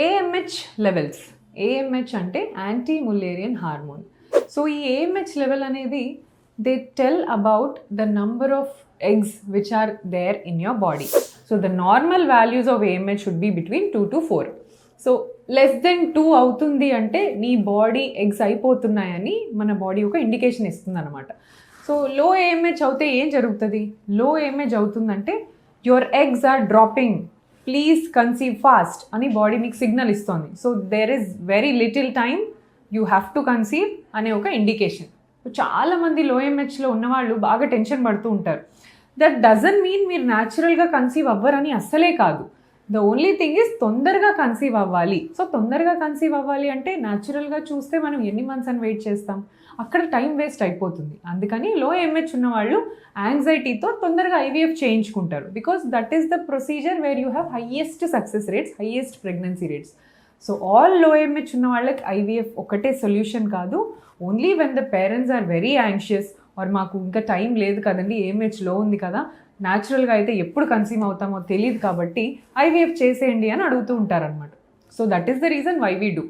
AMH levels. AMH అంటే anti Mullerian hormone. So ఈ AMH level అనేది they tell about the number of eggs which are there in your body. So the normal values of AMH should be between 2 to 4. So less than 2 అవుతుంది అంటే నీ body eggs అయిపోతున్నాయని మన body ఒక indication ఇస్తుంది అనమాట. So లో AMH అవుతే ఏం జరుగుతుంది? లో AMH అవుతుందంటే your eggs are dropping, please conceive fast అని బాడీ మీకు సిగ్నల్ ఇస్తుంది. So there is very little time, you have to conceive అనే ఒక ఇండికేషన్. చాలామంది లో AMHలో ఉన్నవాళ్ళు బాగా టెన్షన్ పడుతూ ఉంటారు. దట్ డజంట్ మీన్ మీరు న్యాచురల్గా కన్సీవ్ అవ్వరని అస్సలే కాదు. ద ఓన్లీ థింగ్ ఈజ్ తొందరగా కన్సీవ్ అవ్వాలి. సో తొందరగా కన్సీవ్ అవ్వాలి అంటే న్యాచురల్గా చూస్తే మనం ఎన్ని మంత్స్ అని వెయిట్ చేస్తాం, అక్కడ టైం వేస్ట్ అయిపోతుంది. అందుకని లో AMH ఉన్న వాళ్ళు యాంగ్జైటీతో తొందరగా IVF చేయించుకుంటారు. Because that is the procedure where you have highest success rates, highest pregnancy rates. So all low AMH ఉన్న వాళ్ళకి IVF ఒకటే సొల్యూషన్ కాదు. Only when the parents are very anxious or మాకు ఇంకా టైం లేదు కదండి, AMH లో ఉంది కదా, న్యాచురల్గా అయితే ఎప్పుడు కన్సీవ్ అవుతామో తెలియదు కాబట్టి IVF చేసేయండి అని అడుగుతూ ఉంటారనమాట. So that is the reason why we do.